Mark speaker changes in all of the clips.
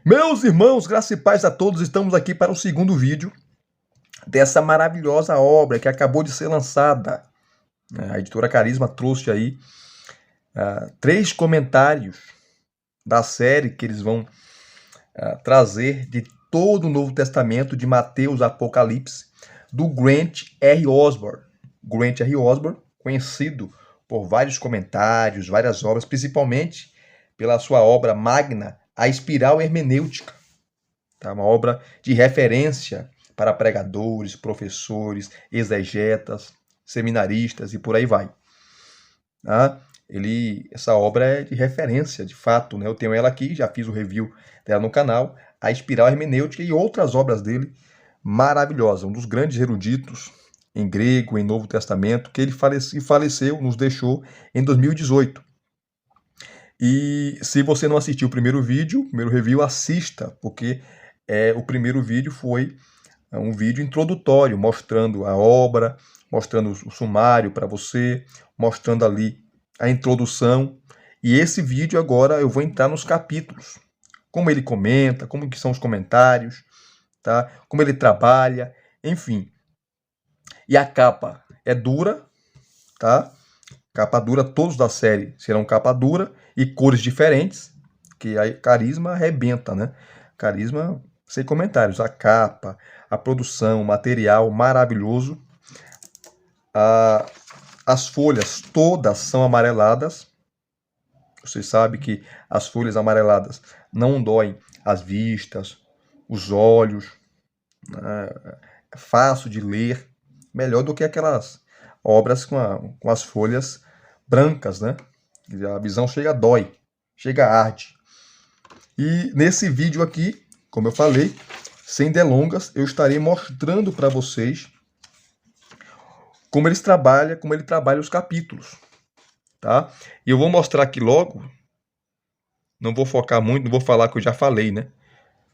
Speaker 1: Meus irmãos, graça e paz a todos, estamos aqui para o segundo vídeo dessa maravilhosa obra que acabou de ser lançada. A editora Carisma trouxe aí 3 comentários da série que eles vão trazer de todo o Novo Testamento, de Mateus a Apocalipse, do Grant R. Osborne. Grant R. Osborne, conhecido por vários comentários, várias obras, principalmente pela sua obra magna, A Espiral Hermenêutica. Tá? Uma obra de referência para pregadores, professores, exegetas, seminaristas e por aí vai. Tá? Essa obra é de referência, de fato. Né? Eu tenho ela aqui, já fiz o review dela no canal, A Espiral Hermenêutica e outras obras dele maravilhosas. Um dos grandes eruditos em grego, em Novo Testamento, que ele faleceu, nos deixou em 2018. E se você não assistiu o primeiro vídeo, o primeiro review, assista, porque o primeiro vídeo foi um vídeo introdutório, mostrando a obra, mostrando o sumário para você, mostrando ali a introdução. E esse vídeo agora eu vou entrar nos capítulos, como ele comenta, como que são os comentários, tá? Como ele trabalha, enfim. E a capa é dura, tá? Capa dura, todos da série serão capa dura e cores diferentes, que a Carisma arrebenta, né? Carisma, sem comentários. A capa, a produção, o material maravilhoso. As folhas todas são amareladas. Você sabe que as folhas amareladas não doem as vistas, os olhos. Né? É fácil de ler. Melhor do que aquelas obras com as folhas brancas, né? A visão chega a dói, chega a arde. E nesse vídeo aqui, como eu falei, sem delongas, eu estarei mostrando para vocês como ele trabalha os capítulos, tá? E eu vou mostrar aqui logo, não vou focar muito, não vou falar o que eu já falei, né?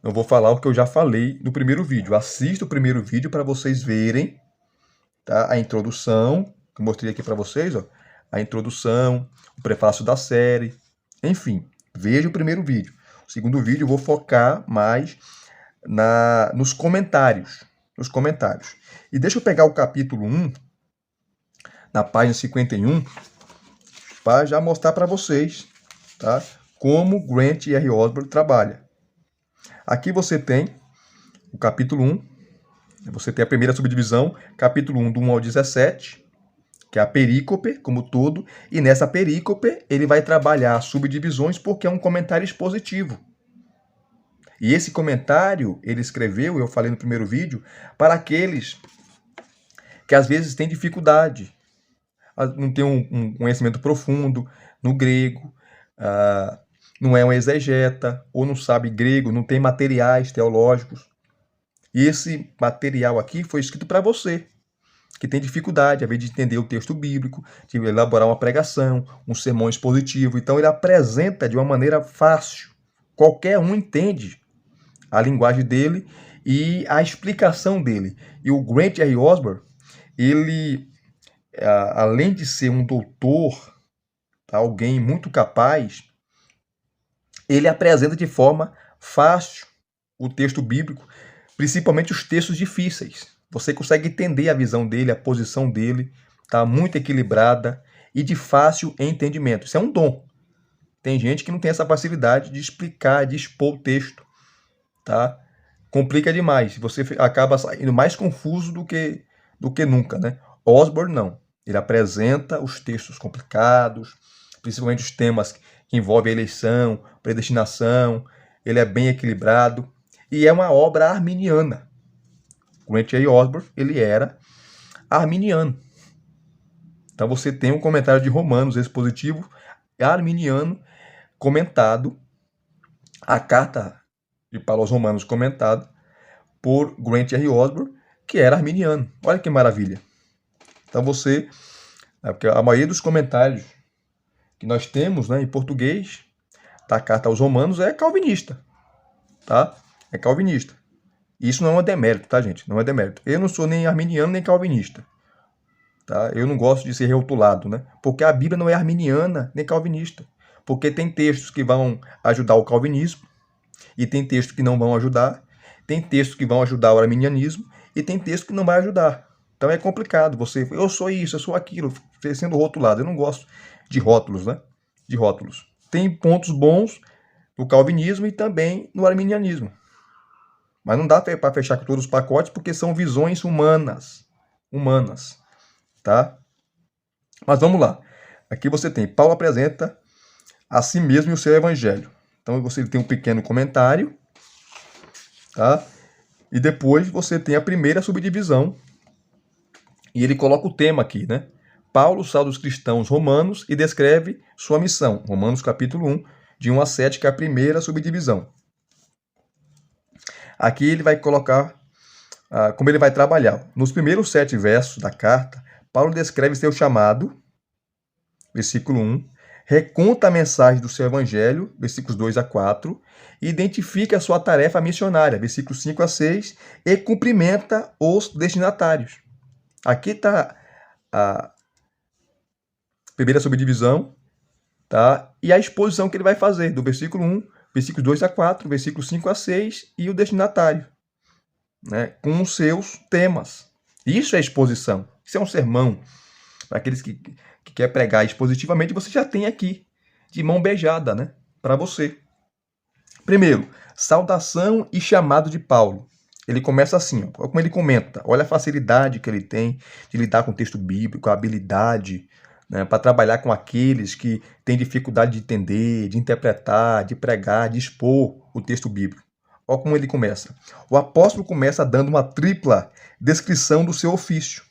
Speaker 1: Não vou falar o que eu já falei no primeiro vídeo. Assista o primeiro vídeo para vocês verem, tá? A introdução, que eu mostrei aqui para vocês, ó. A introdução, o prefácio da série, enfim, veja o primeiro vídeo. O segundo vídeo eu vou focar mais nos comentários. E deixa eu pegar o capítulo 1, na página 51, para já mostrar para vocês, tá? Como Grant R. Osborne trabalha. Aqui você tem o capítulo 1, você tem a primeira subdivisão, capítulo 1, do 1 ao 17, que é a perícope, como todo, e nessa perícope ele vai trabalhar subdivisões porque é um comentário expositivo. E esse comentário ele escreveu, eu falei no primeiro vídeo, para aqueles que às vezes têm dificuldade, não tem um conhecimento profundo no grego, não é um exegeta, ou não sabe grego, não tem materiais teológicos. E esse material aqui foi escrito para você, que tem dificuldade, às vezes, de entender o texto bíblico, de elaborar uma pregação, um sermão expositivo. Então, ele apresenta de uma maneira fácil. Qualquer um entende a linguagem dele e a explicação dele. E o Grant R. Osborne, ele, além de ser um doutor, alguém muito capaz, ele apresenta de forma fácil o texto bíblico, principalmente os textos difíceis. Você consegue entender a visão dele, a posição dele, tá muito equilibrada e de fácil entendimento. Isso é um dom. Tem gente que não tem essa facilidade de explicar, de expor o texto, tá? Complica demais. Você acaba saindo mais confuso do que nunca, né? Osborne não. Ele apresenta os textos complicados, principalmente os temas que envolvem a eleição, predestinação. Ele é bem equilibrado e é uma obra arminiana. Grant R. Osborne, ele era arminiano. Então você tem um comentário de Romanos expositivo arminiano comentado, a carta de Paulo aos Romanos comentada por Grant R. Osborne, que era arminiano. Olha que maravilha. Então você, porque a maioria dos comentários que nós temos, né, em português da carta aos Romanos é calvinista, tá? É calvinista. Isso não é um demérito, tá, gente? Não é demérito. Eu não sou nem arminiano nem calvinista, tá? Eu não gosto de ser rotulado, né? Porque a Bíblia não é arminiana nem calvinista. Porque tem textos que vão ajudar o calvinismo E tem textos que não vão ajudar, tem textos que vão ajudar o arminianismo, e tem texto que não vai ajudar. Então é complicado você, eu sou isso, eu sou aquilo, sendo rotulado. Eu não gosto de rótulos, né? De rótulos. Tem pontos bons no calvinismo e também no arminianismo. Mas não dá para fechar com todos os pacotes porque são visões humanas. Humanas, tá? Mas vamos lá. Aqui você tem, Paulo apresenta a si mesmo e o seu evangelho. Então você tem um pequeno comentário, tá? E depois você tem a primeira subdivisão. E ele coloca o tema aqui, né? Paulo sauda os cristãos romanos e descreve sua missão. Romanos capítulo 1, de 1 a 7, que é a primeira subdivisão. Aqui ele vai colocar como ele vai trabalhar. Nos primeiros 7 versos da carta, Paulo descreve seu chamado, versículo 1, reconta a mensagem do seu evangelho, versículos 2 a 4, e identifica a sua tarefa missionária, versículos 5 a 6, e cumprimenta os destinatários. Aqui está a primeira subdivisão, tá? E a exposição que ele vai fazer, do versículo 1, versículos 2 a 4, versículos 5 a 6 e o destinatário, né? Com os seus temas. Isso é exposição. Isso é um sermão. Para aqueles que quer pregar expositivamente, você já tem aqui, de mão beijada, né? Para você. Primeiro, saudação e chamado de Paulo. Ele começa assim, ó, como ele comenta. Olha a facilidade que ele tem de lidar com o texto bíblico, a habilidade, né, para trabalhar com aqueles que têm dificuldade de entender, de interpretar, de pregar, de expor o texto bíblico. Olha como ele começa. O apóstolo começa dando uma tripla descrição do seu ofício,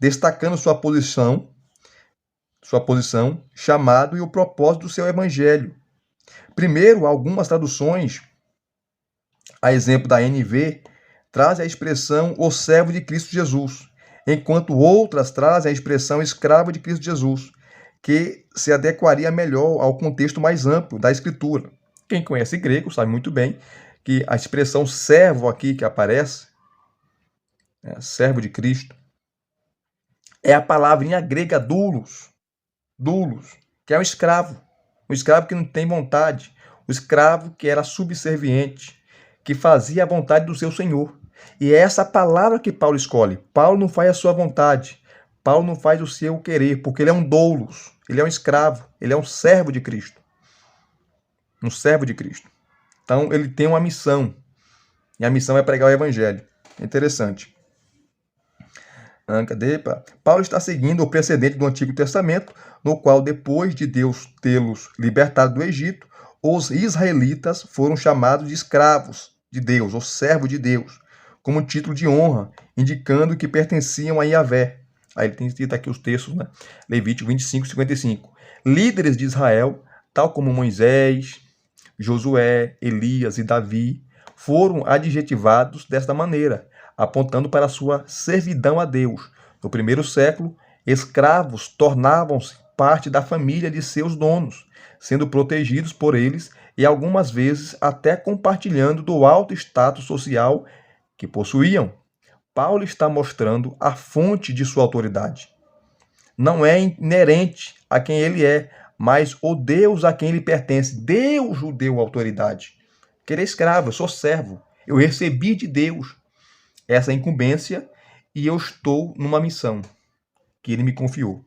Speaker 1: destacando sua posição, chamado e o propósito do seu evangelho. Primeiro, algumas traduções, a exemplo da NV, trazem a expressão o servo de Cristo Jesus, enquanto outras trazem a expressão escravo de Cristo Jesus, que se adequaria melhor ao contexto mais amplo da Escritura. Quem conhece grego sabe muito bem que a expressão servo aqui que aparece, servo de Cristo, é a palavrinha grega doulos, que é um escravo que não tem vontade, o escravo que era subserviente, que fazia a vontade do seu senhor. E é essa palavra que Paulo escolhe. Paulo não faz a sua vontade, Paulo não faz o seu querer, porque ele é um doulos, ele é um escravo, ele é um servo de Cristo. Um servo de Cristo. Então ele tem uma missão, e a missão é pregar o evangelho. Interessante. Paulo está seguindo o precedente do Antigo Testamento, no qual, depois de Deus tê-los libertado do Egito, os israelitas foram chamados de escravos de Deus, ou servo de Deus, como título de honra, indicando que pertenciam a Yahvé. Aí ele tem cita aqui os textos, né? Levítico 25, 55. Líderes de Israel, tal como Moisés, Josué, Elias e Davi, foram adjetivados desta maneira, apontando para a sua servidão a Deus. No primeiro século, escravos tornavam-se parte da família de seus donos, sendo protegidos por eles e algumas vezes até compartilhando do alto status social que possuíam. Paulo está mostrando a fonte de sua autoridade. Não é inerente a quem ele é, mas o Deus a quem ele pertence. Deus o deu autoridade. Que ele é escravo, eu sou servo. Eu recebi de Deus essa incumbência e eu estou numa missão que ele me confiou.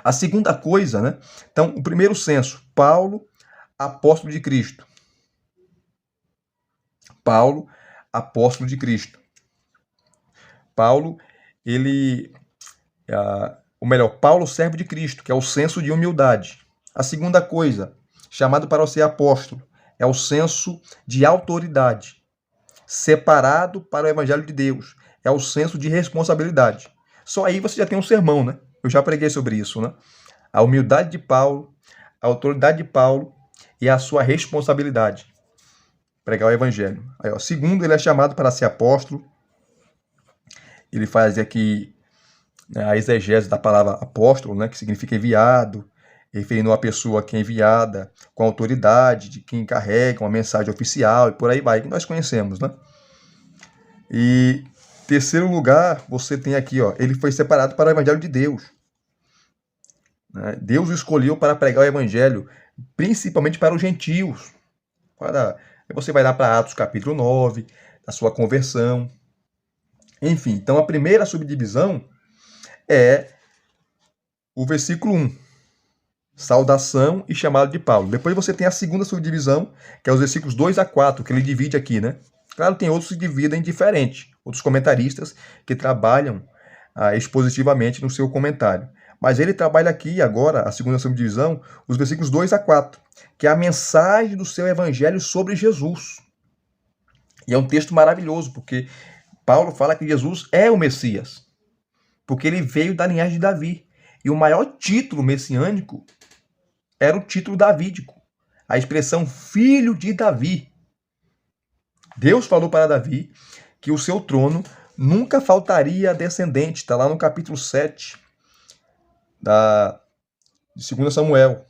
Speaker 1: A segunda coisa, né? Então, o primeiro senso, Paulo, apóstolo de Cristo. Paulo, apóstolo de Cristo. Paulo, Paulo, servo de Cristo, que é o senso de humildade. A segunda coisa, chamado para ser apóstolo, é o senso de autoridade. Separado para o evangelho de Deus, é o senso de responsabilidade. Só aí você já tem um sermão, né? Eu já preguei sobre isso, né? A humildade de Paulo, a autoridade de Paulo e a sua responsabilidade. Pregar o evangelho. Aí, ó, segundo, ele é chamado para ser apóstolo. Ele faz aqui a exegese da palavra apóstolo, né, que significa enviado, referindo a pessoa que é enviada com autoridade, de quem carrega uma mensagem oficial e por aí vai, que nós conhecemos, né? E terceiro lugar, você tem aqui, ó, ele foi separado para o evangelho de Deus. Deus o escolheu para pregar o evangelho, principalmente para os gentios, para Aí você vai lá para Atos capítulo 9, a sua conversão. Enfim, então a primeira subdivisão é o versículo 1, saudação e chamado de Paulo. Depois você tem a segunda subdivisão, que é os versículos 2 a 4, que ele divide aqui, né? Claro, tem outros que dividem diferente, outros comentaristas que trabalham expositivamente no seu comentário. Mas ele trabalha aqui agora, a segunda subdivisão, os versículos 2 a 4, que é a mensagem do seu evangelho sobre Jesus. E é um texto maravilhoso, porque Paulo fala que Jesus é o Messias, porque ele veio da linhagem de Davi. E o maior título messiânico era o título davídico, a expressão filho de Davi. Deus falou para Davi que o seu trono nunca faltaria descendente. Está lá no capítulo 7 de 2 Samuel.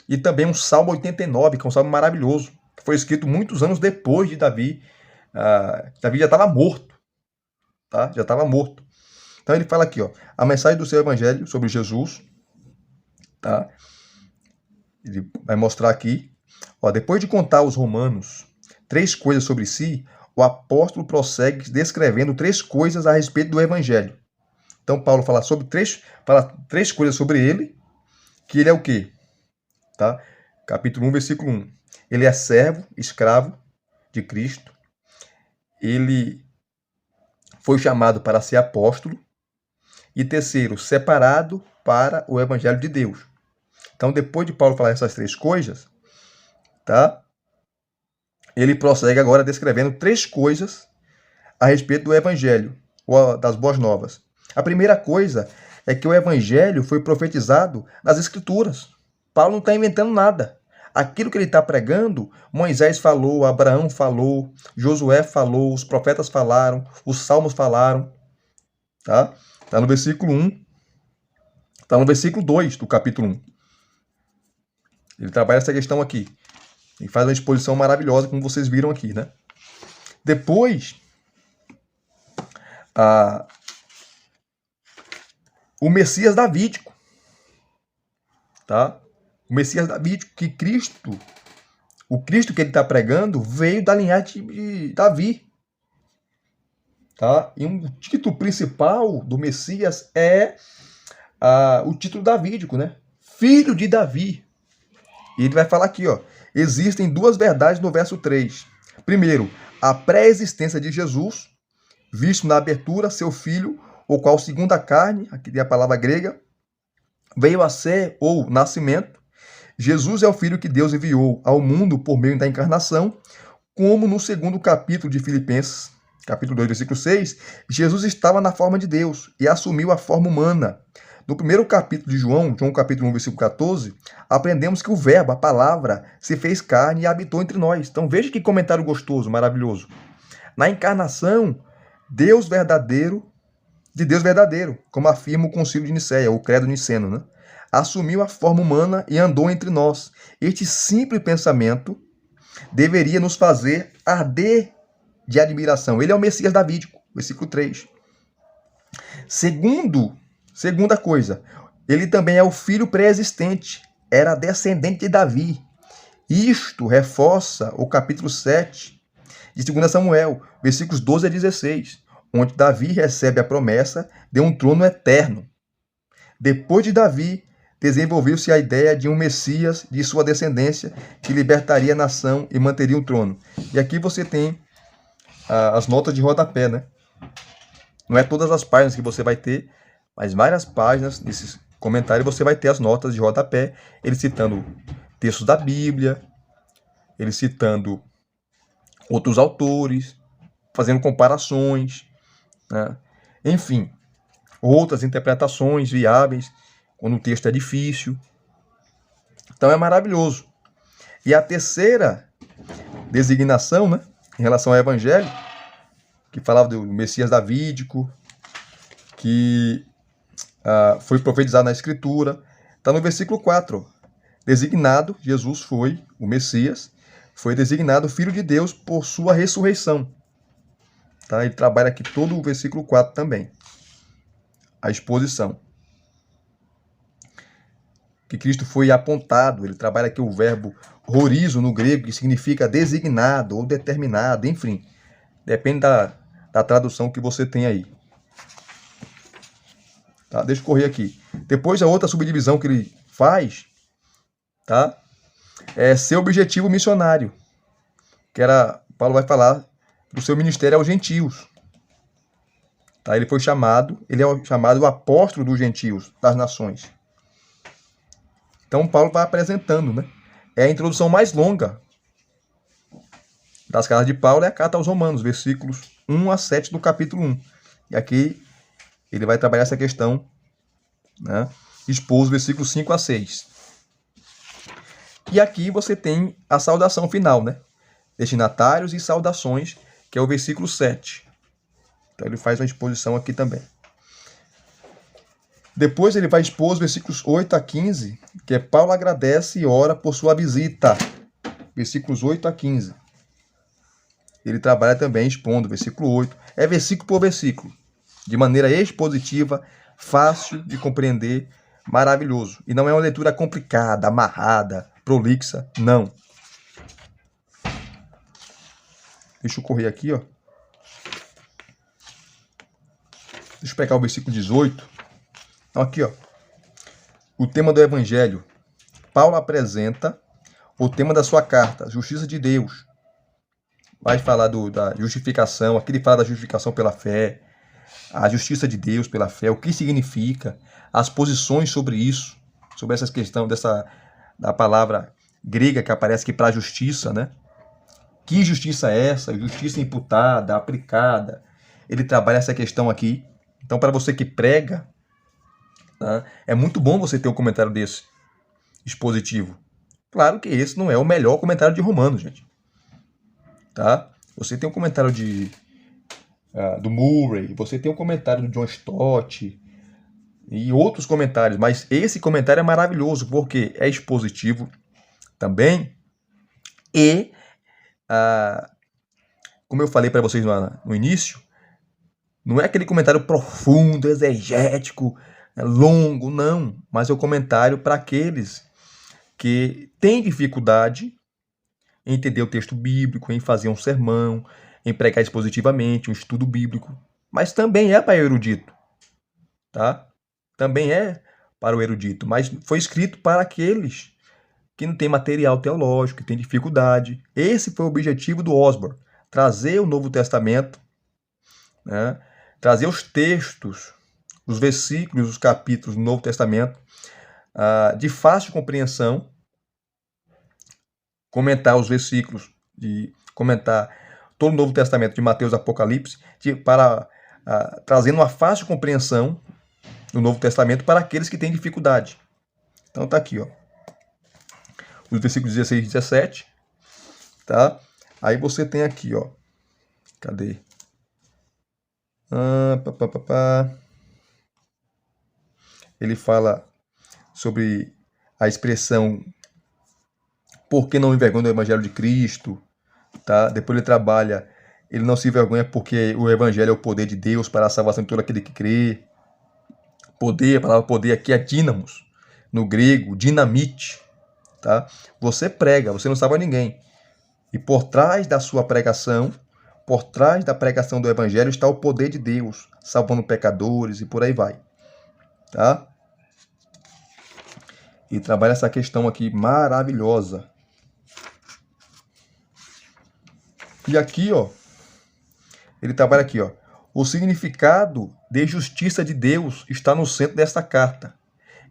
Speaker 1: E também um Salmo 89, que é um salmo maravilhoso, que foi escrito muitos anos depois de Davi. Davi já estava morto. Tá? Já estava morto. Então ele fala aqui, ó, a mensagem do seu evangelho sobre Jesus. Tá? Ele vai mostrar aqui. Ó, depois de contar aos romanos 3 coisas sobre si, o apóstolo prossegue descrevendo 3 coisas a respeito do evangelho. Então Paulo fala três coisas sobre ele, que ele é o quê? Tá? Capítulo 1, versículo 1. Ele é servo, escravo de Cristo. Ele foi chamado para ser apóstolo. E terceiro, separado para o evangelho de Deus. Então, depois de Paulo falar essas 3 coisas, tá? Ele prossegue agora descrevendo 3 coisas a respeito do evangelho, ou das boas novas. A primeira coisa é que o evangelho foi profetizado nas escrituras. Paulo não está inventando nada. Aquilo que ele está pregando, Moisés falou, Abraão falou, Josué falou, os profetas falaram, os salmos falaram. Tá? Está no versículo 1. Está no versículo 2 do capítulo 1. Ele trabalha essa questão aqui. E faz uma exposição maravilhosa, como vocês viram aqui, né? Depois, o Messias davídico. Tá? O Messias davídico, que Cristo, o Cristo que ele está pregando, veio da linhagem de Davi. Tá? E um título principal do Messias é o título davídico, né? Filho de Davi. E ele vai falar aqui, ó. Existem 2 verdades no verso 3. Primeiro, a pré-existência de Jesus, visto na abertura, seu filho, o qual, segundo a carne, aqui tem a palavra grega, veio a ser, ou nascimento. Jesus é o filho que Deus enviou ao mundo por meio da encarnação, como no segundo capítulo de Filipenses, capítulo 2, versículo 6, Jesus estava na forma de Deus e assumiu a forma humana. No primeiro capítulo de João capítulo 1, versículo 14, aprendemos que o verbo, a palavra, se fez carne e habitou entre nós. Então veja que comentário gostoso, maravilhoso. Na encarnação, Deus verdadeiro, de Deus verdadeiro, como afirma o Concílio de Nicéia, o Credo Niceno, né? Assumiu a forma humana e andou entre nós. Este simples pensamento deveria nos fazer arder de admiração. Ele é o Messias davídico, versículo 3. Segunda coisa, ele também é o filho pré-existente, era descendente de Davi. Isto reforça o capítulo 7 de 2 Samuel, versículos 12 a 16, onde Davi recebe a promessa de um trono eterno. Depois de Davi, desenvolveu-se a ideia de um Messias de sua descendência que libertaria a nação e manteria o trono. E aqui você tem as notas de rodapé, né? Não é todas as páginas que você vai ter, mas várias páginas desses comentários você vai ter as notas de rodapé, ele citando textos da Bíblia, ele citando outros autores, fazendo comparações, né? Enfim, outras interpretações viáveis, quando o texto é difícil. Então é maravilhoso. E a terceira designação, né, em relação ao Evangelho, que falava do Messias davídico, que foi profetizado na Escritura, está no versículo 4. Designado, Jesus foi o Messias, foi designado Filho de Deus por sua ressurreição. Tá? Ele trabalha aqui todo o versículo 4 também. A exposição. Que Cristo foi apontado, ele trabalha aqui o verbo horizo no grego, que significa designado ou determinado, enfim. Depende da tradução que você tem aí. Tá? Deixa eu correr aqui. Depois a outra subdivisão que ele faz, tá? É seu objetivo missionário. Paulo vai falar do seu ministério aos gentios. Tá? Ele é chamado o apóstolo dos gentios, das nações. Então Paulo vai apresentando, né? É a introdução mais longa das cartas de Paulo, é a carta aos Romanos, versículos 1 a 7 do capítulo 1. E aqui ele vai trabalhar essa questão, né? Expor os versículos 5 a 6. E aqui você tem a saudação final, né? Destinatários e saudações, que é o versículo 7. Então ele faz uma exposição aqui também. Depois ele vai expor os versículos 8 a 15, que é Paulo agradece e ora por sua visita. Versículos 8 a 15. Ele trabalha também expondo, versículo 8. É versículo por versículo, de maneira expositiva, fácil de compreender, maravilhoso. E não é uma leitura complicada, amarrada, prolixa, não. Deixa eu correr aqui, ó. Deixa eu pegar o versículo 18. Aqui, ó. O tema do Evangelho. Paulo apresenta o tema da sua carta, justiça de Deus. Vai falar da justificação. Aqui ele fala da justificação pela fé, a justiça de Deus pela fé, o que significa, as posições sobre isso, sobre essa questão da palavra grega que aparece aqui para justiça, né? Que justiça é essa? Justiça imputada, aplicada. Ele trabalha essa questão aqui. Então, para você que prega, tá? É muito bom você ter um comentário desse, expositivo. Claro que esse não é o melhor comentário de Romanos, gente. Tá? Você tem um comentário do Murray, você tem um comentário do John Stott e outros comentários, mas esse comentário é maravilhoso porque é expositivo também e, como eu falei para vocês no início, não é aquele comentário profundo, exegético, longo, não, mas é o comentário para aqueles que têm dificuldade em entender o texto bíblico, em fazer um sermão, em pregar expositivamente, um estudo bíblico. Mas também é para o erudito. Tá? Também é para o erudito. Mas foi escrito para aqueles que não têm material teológico, que têm dificuldade. Esse foi o objetivo do Osborne. Trazer o Novo Testamento, né? Trazer os textos, os versículos, os capítulos do Novo Testamento de fácil compreensão, comentar os versículos, comentar todo o Novo Testamento de Mateus e Apocalipse, trazendo uma fácil compreensão do Novo Testamento para aqueles que têm dificuldade. Então tá aqui, ó. Os versículos 16 e 17, tá? Aí você tem aqui, ó. Cadê? Ele fala sobre a expressão por que não me envergonho do Evangelho de Cristo, tá? Depois ele trabalha, ele não se envergonha porque o Evangelho é o poder de Deus para a salvação de todo aquele que crê. Poder, a palavra poder aqui é dínamos, no grego, dinamite, tá? Você prega, você não salva ninguém. E por trás da sua pregação, por trás da pregação do Evangelho está o poder de Deus, salvando pecadores e por aí vai, tá? E trabalha essa questão aqui maravilhosa. E aqui, ó, ele trabalha aqui, ó. O significado de justiça de Deus está no centro desta carta.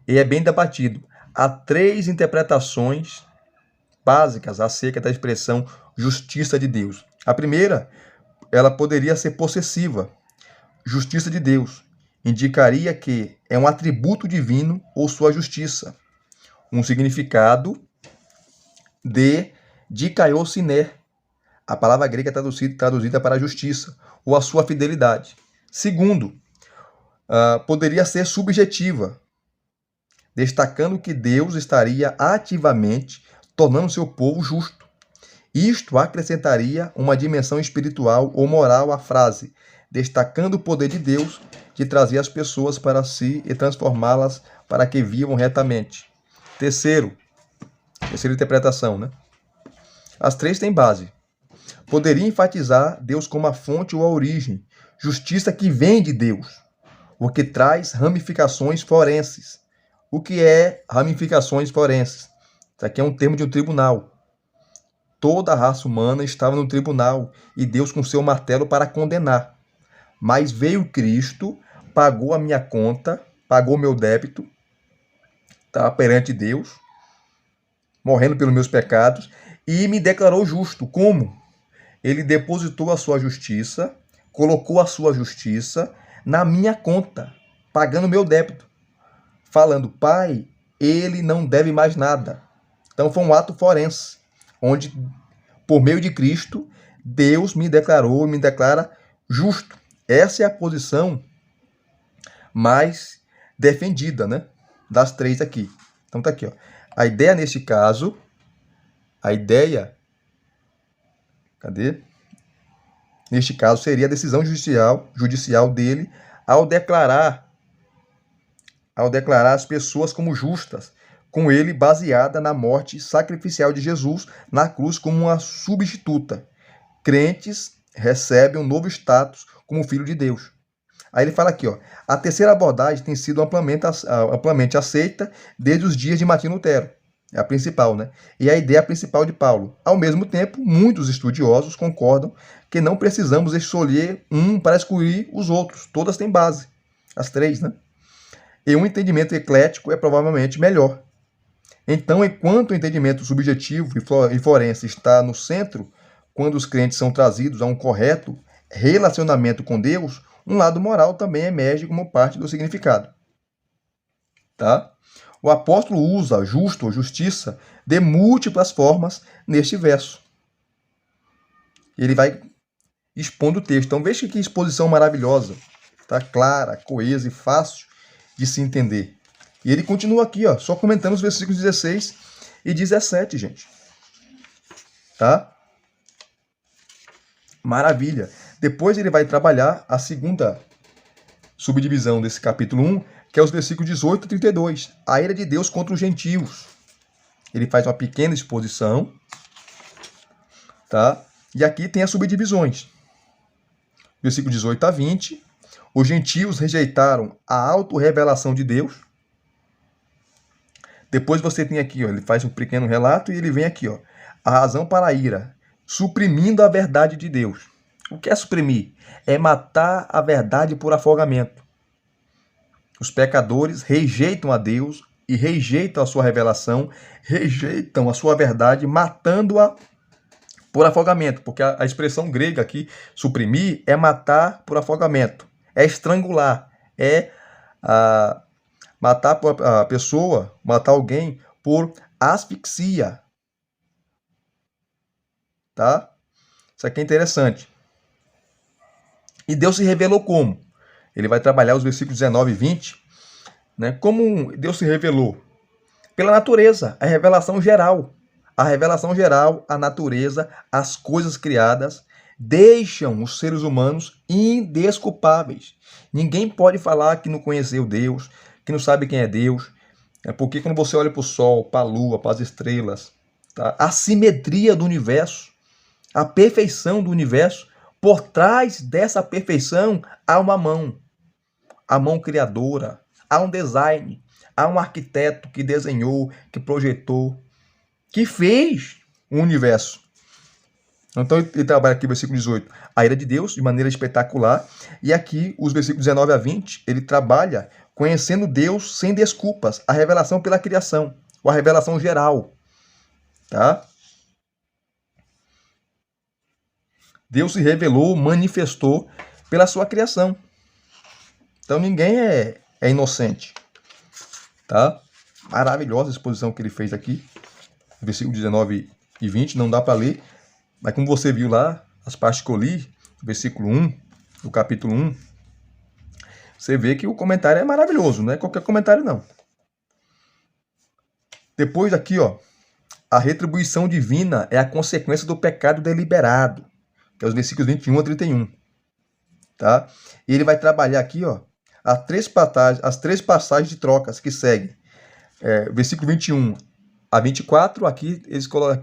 Speaker 1: E é bem debatido. Há 3 interpretações básicas acerca da expressão justiça de Deus. A primeira, ela poderia ser possessiva. Justiça de Deus indicaria que é um atributo divino ou sua justiça. Um significado de dikaiosine, a palavra grega é traduzida para justiça, ou a sua fidelidade. Segundo, poderia ser subjetiva, destacando que Deus estaria ativamente tornando seu povo justo. Isto acrescentaria uma dimensão espiritual ou moral à frase, destacando o poder de Deus de trazer as pessoas para si e transformá-las para que vivam retamente. Terceira interpretação, né? As três têm base. Poderia enfatizar Deus como a fonte ou a origem, justiça que vem de Deus, o que traz ramificações forenses. O que é ramificações forenses? Isso aqui é um termo de um tribunal. Toda a raça humana estava no tribunal e Deus com seu martelo para condenar. Mas veio Cristo, pagou a minha conta, pagou meu débito, tá, perante Deus, morrendo pelos meus pecados, e me declarou justo. Como? Ele depositou a sua justiça, colocou a sua justiça na minha conta, pagando meu débito, falando, Pai, ele não deve mais nada. Então foi um ato forense, onde, por meio de Cristo, Deus me declarou, me declara justo. Essa é a posição mais defendida, né, das três aqui. Então tá aqui, ó. A ideia neste caso, cadê? Neste caso seria a decisão judicial dele ao declarar as pessoas como justas, com ele baseada na morte sacrificial de Jesus na cruz como uma substituta. Crentes recebem um novo status como filho de Deus. Aí ele fala aqui, ó, a terceira abordagem tem sido amplamente aceita desde os dias de Martinho Lutero. É a principal, né? E a ideia principal de Paulo. Ao mesmo tempo, muitos estudiosos concordam que não precisamos escolher um para excluir os outros. Todas têm base. As três, né? E um entendimento eclético é provavelmente melhor. Então, enquanto o entendimento subjetivo e forense está no centro, quando os crentes são trazidos a um correto relacionamento com Deus, um lado moral também emerge como parte do significado. Tá? O apóstolo usa justo ou justiça de múltiplas formas neste verso. Ele vai expondo o texto. Então veja que exposição maravilhosa, tá? Clara, coesa e fácil de se entender. E ele continua aqui, ó, só comentando os versículos 16 e 17, gente. Tá? Maravilha. Depois ele vai trabalhar a segunda subdivisão desse capítulo 1, que é os versículos 18 e 32. A ira de Deus contra os gentios. Ele faz uma pequena exposição, tá? E aqui tem as subdivisões. Versículo 18 a 20. Os gentios rejeitaram a autorrevelação de Deus. Depois você tem aqui, ó, ele faz um pequeno relato e ele vem aqui, ó, a razão para a ira, suprimindo a verdade de Deus. O que é suprimir? É matar a verdade por afogamento. Os pecadores rejeitam a Deus e rejeitam a sua revelação, rejeitam a sua verdade, matando-a por afogamento. Porque a expressão grega aqui, suprimir, é matar por afogamento. É estrangular. É matar a pessoa, matar alguém por asfixia. Tá? Isso aqui é interessante. E Deus se revelou como? Ele vai trabalhar os versículos 19 e 20, né? Como Deus se revelou? Pela natureza, a revelação geral. A revelação geral, a natureza, as coisas criadas, deixam os seres humanos indesculpáveis. Ninguém pode falar que não conheceu Deus, que não sabe quem é Deus. Porque quando você olha para o sol, para a lua, para as estrelas, tá? A simetria do universo, a perfeição do universo, por trás dessa perfeição há uma mão. A mão criadora, há um design, há um arquiteto que desenhou, que projetou, que fez o universo. Então ele trabalha aqui o versículo 18, a ira de Deus, de maneira espetacular. E aqui, os versículos 19 a 20, ele trabalha conhecendo Deus sem desculpas, a revelação pela criação, ou a revelação geral. Tá? Deus se revelou, manifestou pela sua criação. Então ninguém é inocente. Tá? Maravilhosa a exposição que ele fez aqui. Versículo 19 e 20, não dá para ler. Mas como você viu lá, as partes que eu li, versículo 1, do capítulo 1, você vê que o comentário é maravilhoso, não é qualquer comentário não. Depois aqui, ó, a retribuição divina é a consequência do pecado deliberado, que é os versículos 21 a 31. Tá? E ele vai trabalhar aqui, ó, as três passagens de trocas que seguem. Versículo 21, a 24, aqui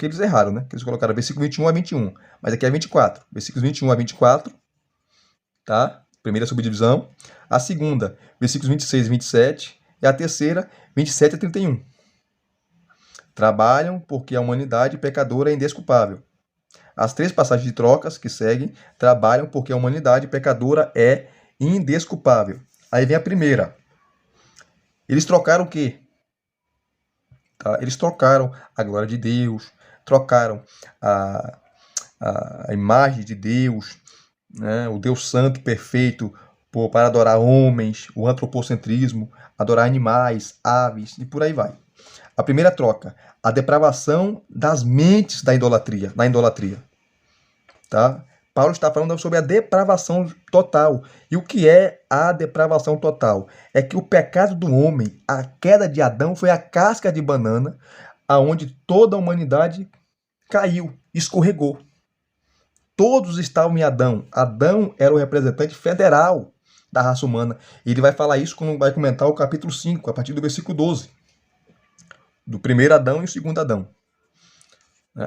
Speaker 1: eles erraram, né? Eles colocaram versículo 21 a 21. Mas aqui é 24. Versículos 21 a 24, tá? Primeira subdivisão. A segunda, versículos 26 e 27. E a terceira, 27 a 31. Trabalham porque a humanidade pecadora é indesculpável. As três passagens de trocas que seguem trabalham porque a humanidade pecadora é indesculpável. Aí vem a primeira. Eles trocaram o quê? Tá? Eles trocaram a glória de Deus, trocaram a imagem de Deus, né? O Deus Santo perfeito, para adorar homens, o antropocentrismo, adorar animais, aves e por aí vai. A primeira troca, a depravação das mentes na idolatria. Tá? Paulo está falando sobre a depravação total. E o que é a depravação total? É que o pecado do homem, a queda de Adão, foi a casca de banana aonde toda a humanidade caiu, escorregou. Todos estavam em Adão. Adão era o representante federal da raça humana. E ele vai falar isso quando vai comentar o capítulo 5, a partir do versículo 12. Do primeiro Adão e o segundo Adão.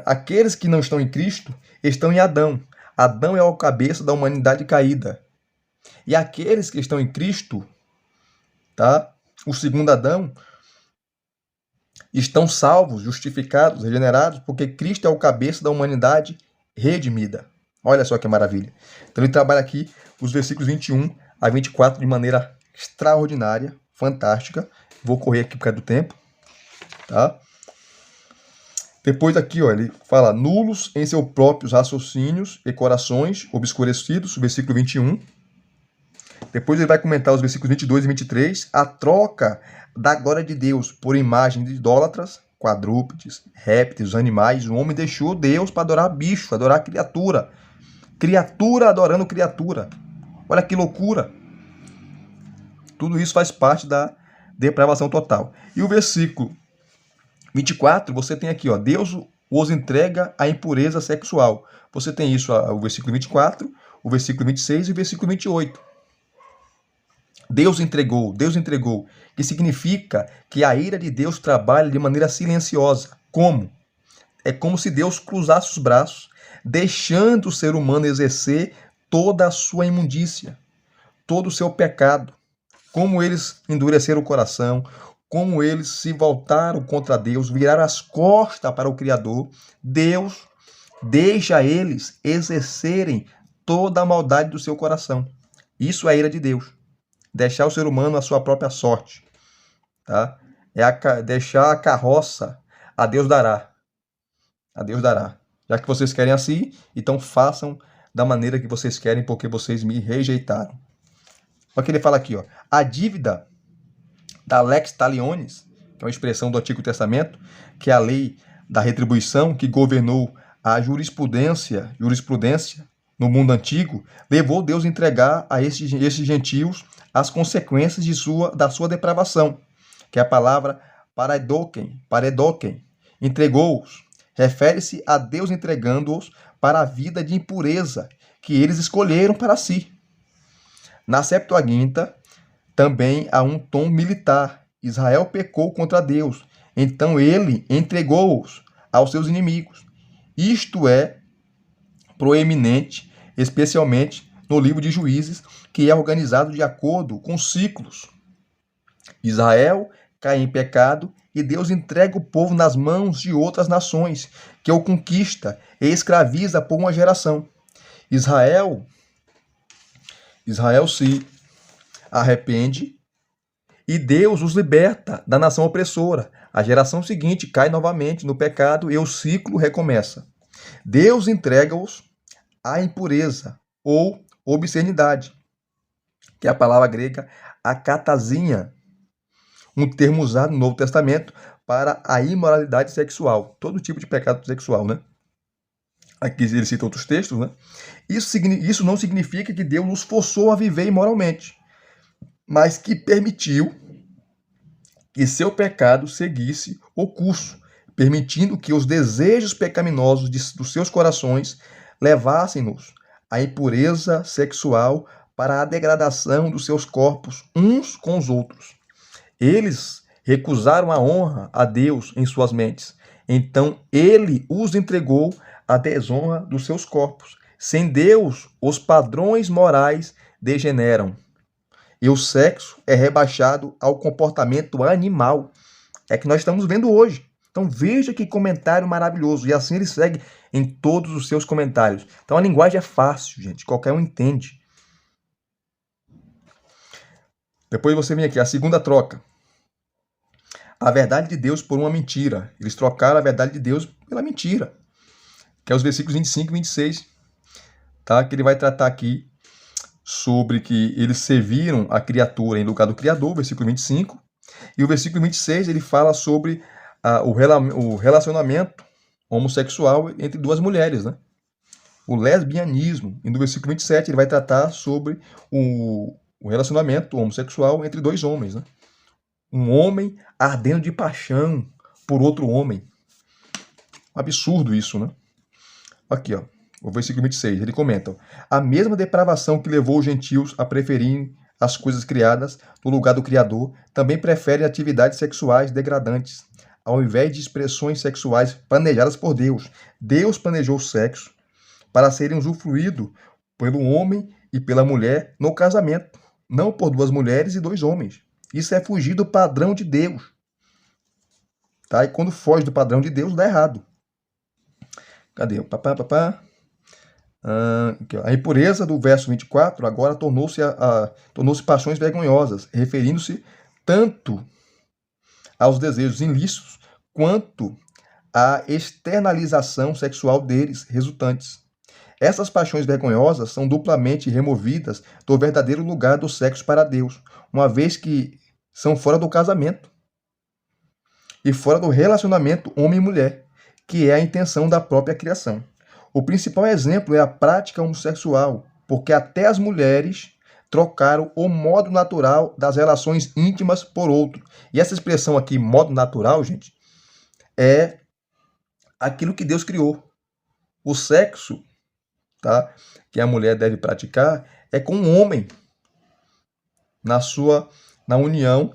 Speaker 1: Aqueles que não estão em Cristo estão em Adão. Adão é o cabeça da humanidade caída. E aqueles que estão em Cristo, tá? O segundo Adão, estão salvos, justificados, regenerados, porque Cristo é o cabeça da humanidade redimida. Olha só que maravilha. Então ele trabalha aqui os versículos 21 a 24 de maneira extraordinária, fantástica. Vou correr aqui por causa do tempo, tá? Depois aqui, ó, ele fala, nulos em seus próprios raciocínios e corações obscurecidos, versículo 21. Depois ele vai comentar os versículos 22 e 23, a troca da glória de Deus por imagem de idólatras, quadrúpedes, répteis, animais. O homem deixou Deus para adorar bicho, adorar criatura. Criatura adorando criatura. Olha que loucura. Tudo isso faz parte da depravação total. E o versículo 24, você tem aqui, ó, Deus os entrega à impureza sexual. Você tem isso, o versículo 24, o versículo 26 e o versículo 28. Deus entregou, que significa que a ira de Deus trabalha de maneira silenciosa. Como? É como se Deus cruzasse os braços, deixando o ser humano exercer toda a sua imundícia, todo o seu pecado. Como eles endureceram o coração, como eles se voltaram contra Deus, viraram as costas para o Criador, Deus deixa eles exercerem toda a maldade do seu coração. Isso é a ira de Deus. Deixar o ser humano à sua própria sorte. Tá? Deixar a carroça, a Deus dará. A Deus dará. Já que vocês querem assim, então façam da maneira que vocês querem, porque vocês me rejeitaram. Olha o que ele fala aqui, ó. A dívida da lex talionis, que é uma expressão do Antigo Testamento, que é a lei da retribuição que governou a jurisprudência no mundo antigo, levou Deus a entregar a esses gentios as consequências da sua depravação, que é a palavra paredoken. Entregou-os. Refere-se a Deus entregando-os para a vida de impureza que eles escolheram para si. Na Septuaginta, também há um tom militar. Israel pecou contra Deus, então ele entregou-os aos seus inimigos. Isto é proeminente, especialmente no livro de Juízes, que é organizado de acordo com ciclos. Israel cai em pecado e Deus entrega o povo nas mãos de outras nações, que o conquista e escraviza por uma geração. Israel se arrepende e Deus os liberta da nação opressora. A geração seguinte cai novamente no pecado e o ciclo recomeça. Deus entrega-os à impureza ou obscenidade, que é a palavra grega akatasia, um termo usado no Novo Testamento para a imoralidade sexual, todo tipo de pecado sexual, né? Aqui ele cita outros textos, né? Isso não significa que Deus os forçou a viver imoralmente, mas que permitiu que seu pecado seguisse o curso, permitindo que os desejos pecaminosos dos seus corações levassem-nos à impureza sexual para a degradação dos seus corpos uns com os outros. Eles recusaram a honra a Deus em suas mentes. Então ele os entregou à desonra dos seus corpos. Sem Deus, os padrões morais degeneram e o sexo é rebaixado ao comportamento animal. É que nós estamos vendo hoje. Então veja que comentário maravilhoso. E assim ele segue em todos os seus comentários. Então a linguagem é fácil, gente. Qualquer um entende. Depois você vem aqui, a segunda troca. A verdade de Deus por uma mentira. Eles trocaram a verdade de Deus pela mentira. Que é os versículos 25 e 26. Tá? Que ele vai tratar aqui sobre que eles serviram a criatura em lugar do Criador, versículo 25. E o versículo 26 ele fala sobre o relacionamento homossexual entre duas mulheres, né? O lesbianismo. E no versículo 27 ele vai tratar sobre o relacionamento homossexual entre dois homens, né? Um homem ardendo de paixão por outro homem. Absurdo isso, né? Aqui, ó, o versículo 26, ele comenta: a mesma depravação que levou os gentios a preferirem as coisas criadas no lugar do Criador, também preferem atividades sexuais degradantes, ao invés de expressões sexuais planejadas por Deus. Deus planejou o sexo para serem usufruído pelo homem e pela mulher no casamento, não por duas mulheres e dois homens. Isso é fugir do padrão de Deus. Tá? E quando foge do padrão de Deus, dá errado. Cadê? A impureza do verso 24 agora tornou-se paixões vergonhosas, referindo-se tanto aos desejos ilícitos quanto à externalização sexual deles resultantes. Essas paixões vergonhosas são duplamente removidas do verdadeiro lugar do sexo para Deus, uma vez que são fora do casamento e fora do relacionamento homem e mulher, que é a intenção da própria criação. O principal exemplo é a prática homossexual, porque até as mulheres trocaram o modo natural das relações íntimas por outro. E essa expressão aqui, modo natural, gente, é aquilo que Deus criou. O sexo, tá, que a mulher deve praticar é com um homem na união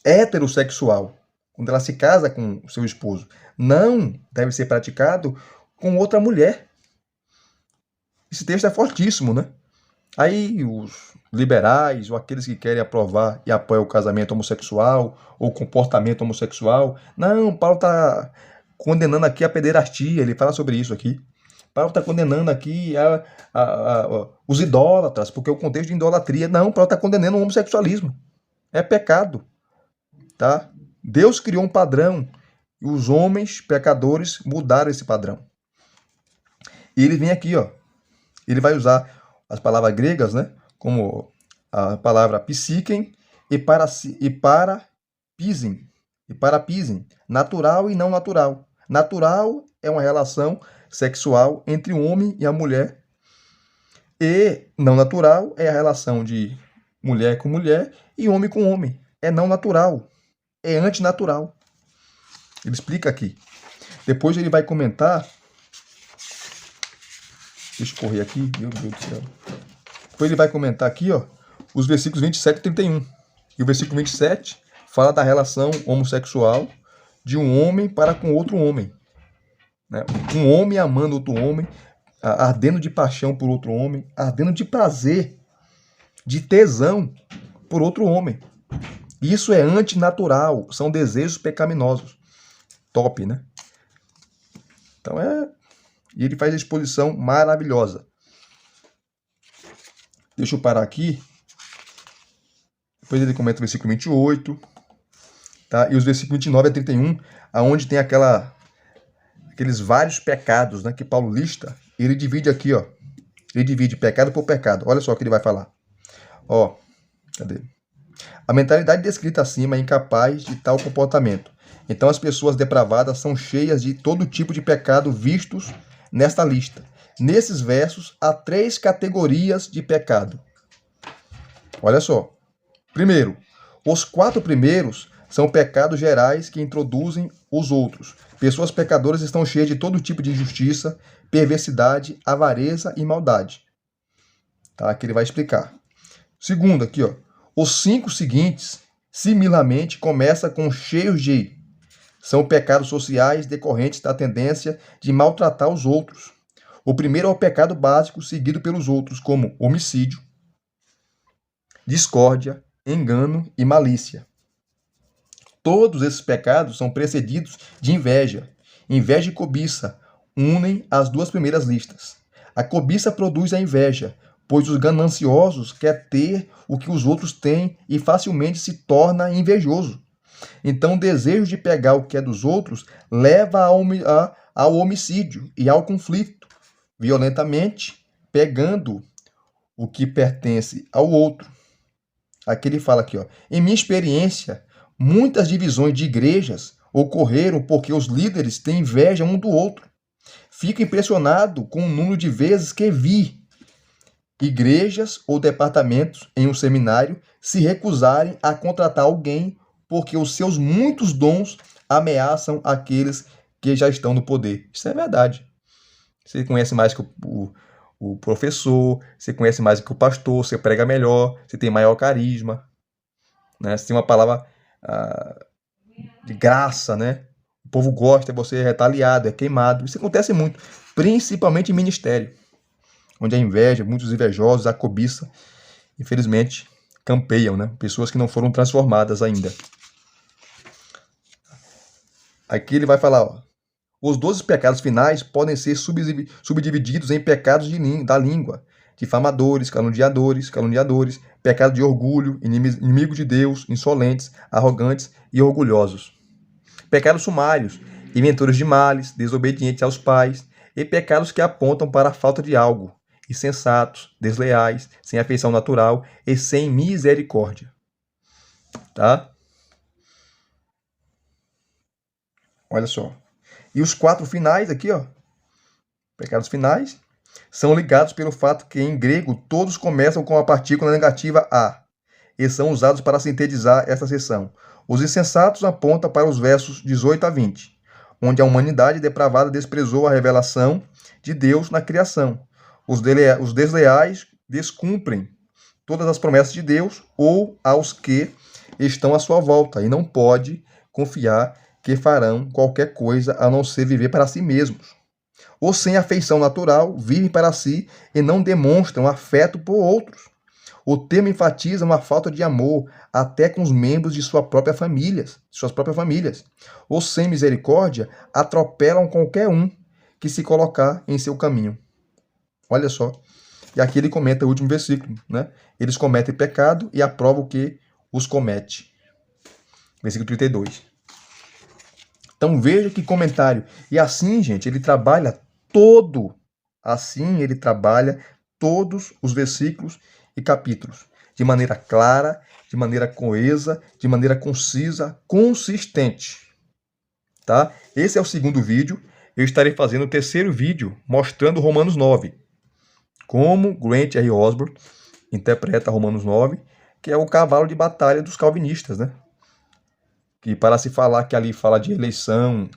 Speaker 1: heterossexual, quando ela se casa com o seu esposo. Não deve ser praticado com outra mulher. Esse texto é fortíssimo, né? Aí os liberais ou aqueles que querem aprovar e apoiam o casamento homossexual ou o comportamento homossexual, não, Paulo está condenando aqui a pederastia, ele fala sobre isso aqui. Paulo está condenando aqui os idólatras, porque o contexto de idolatria, não, Paulo está condenando o homossexualismo. É pecado, tá? Deus criou um padrão e os homens pecadores mudaram esse padrão. E ele vem aqui, ó, ele vai usar as palavras gregas, né, como a palavra psiken e parapisen, natural e não natural. Natural é uma relação sexual entre o homem e a mulher, e não natural é a relação de mulher com mulher e homem com homem. É não natural, é antinatural. Ele explica aqui. Depois ele vai comentar. Deixa eu correr aqui, meu Deus do céu. Depois ele vai comentar aqui, ó, os versículos 27 e 31. E o versículo 27 fala da relação homossexual de um homem para com outro homem. Né? Um homem amando outro homem, ardendo de paixão por outro homem, ardendo de prazer, de tesão por outro homem. Isso é antinatural, são desejos pecaminosos. Top, né? Então E ele faz a exposição maravilhosa. Deixa eu parar aqui. Depois ele comenta o versículo 28. Tá? E os versículos 29 a 31, aonde tem aqueles vários pecados, né, que Paulo lista. Ele divide aqui, ó. Ele divide pecado por pecado. Olha só o que ele vai falar. Ó, cadê? A mentalidade descrita acima é incapaz de tal comportamento. Então as pessoas depravadas são cheias de todo tipo de pecado vistos nesta lista. Nesses versos há 3 categorias de pecado. Olha só. Primeiro, os 4 primeiros são pecados gerais que introduzem os outros. Pessoas pecadoras estão cheias de todo tipo de injustiça, perversidade, avareza e maldade. Tá? Que ele vai explicar. Segundo, aqui, ó. Os 5 seguintes Similarmente, começa com cheios de... São pecados sociais decorrentes da tendência de maltratar os outros. O primeiro é o pecado básico, seguido pelos outros, como homicídio, discórdia, engano e malícia. Todos esses pecados são precedidos de inveja. Inveja e cobiça unem as duas primeiras listas. A cobiça produz a inveja, pois os gananciosos querem ter o que os outros têm e facilmente se torna invejoso. Então, o desejo de pegar o que é dos outros leva ao homicídio e ao conflito, violentamente pegando o que pertence ao outro. Aqui ele fala aqui, ó, em minha experiência, muitas divisões de igrejas ocorreram porque os líderes têm inveja um do outro. Fico impressionado com o número de vezes que vi igrejas ou departamentos em um seminário se recusarem a contratar alguém porque os seus muitos dons ameaçam aqueles que já estão no poder. Isso é verdade. Você conhece mais que o professor, você conhece mais que o pastor, você prega melhor, você tem maior carisma, né? Você tem uma palavra de graça, né? O povo gosta, você é retaliado, é queimado. Isso acontece muito, principalmente em ministério, onde a inveja, muitos invejosos, a cobiça, infelizmente, campeiam, né? Pessoas que não foram transformadas ainda. Aqui ele vai falar, ó, os 12 pecados finais podem ser subdivididos em pecados da língua, difamadores, caluniadores, pecado de orgulho, inimigos de Deus, insolentes, arrogantes e orgulhosos. Pecados sumários, inventores de males, desobedientes aos pais, e pecados que apontam para a falta de algo, insensatos, desleais, sem afeição natural e sem misericórdia. Tá? Olha só. E os 4 finais aqui, ó, pecados finais, são ligados pelo fato que em grego todos começam com a partícula negativa a e são usados para sintetizar essa seção. Os insensatos apontam para os versos 18 a 20, onde a humanidade depravada desprezou a revelação de Deus na criação. Os desleais descumprem todas as promessas de Deus ou aos que estão à sua volta e não pode confiar que farão qualquer coisa a não ser viver para si mesmos. Ou sem afeição natural, vivem para si e não demonstram afeto por outros. O termo enfatiza uma falta de amor até com os membros de suas próprias famílias. Ou sem misericórdia, atropelam qualquer um que se colocar em seu caminho. Olha só. E aqui ele comenta o último versículo, né? Eles cometem pecado e aprovam o que os comete. Versículo 32. Então veja que comentário. E assim, gente, ele trabalha todos os versículos e capítulos de maneira clara, de maneira coesa, de maneira concisa, consistente. Tá? Esse é o segundo vídeo. Eu estarei fazendo o terceiro vídeo mostrando Romanos 9. Como Grant R. Osborne interpreta Romanos 9, que é o cavalo de batalha dos calvinistas, né? Que para se falar que ali fala de eleição,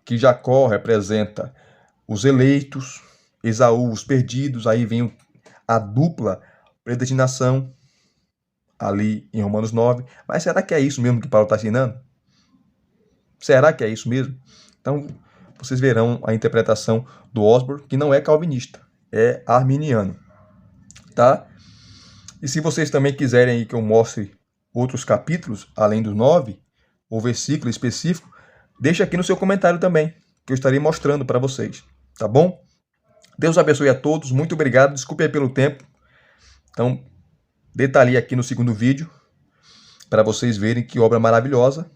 Speaker 1: que Jacó representa os eleitos, Esaú os perdidos, aí vem a dupla predestinação ali em Romanos 9. Mas será que é isso mesmo que Paulo está ensinando? Será que é isso mesmo? Então, vocês verão a interpretação do Osborne, que não é calvinista, é arminiano. Tá? E se vocês também quiserem aí que eu mostre outros capítulos, além dos 9, ou versículo específico, deixa aqui no seu comentário também, que eu estarei mostrando para vocês, tá bom? Deus abençoe a todos, muito obrigado, desculpe aí pelo tempo. Então, detalhei aqui no segundo vídeo, para vocês verem que obra maravilhosa,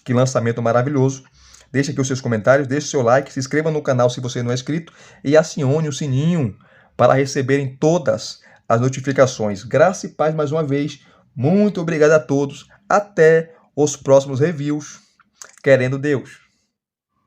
Speaker 1: que lançamento maravilhoso. Deixa aqui os seus comentários, deixe seu like, se inscreva no canal se você não é inscrito e acione o sininho para receberem todas as notificações. Graça e paz mais uma vez. Muito obrigado a todos. Até os próximos reviews. Querendo Deus.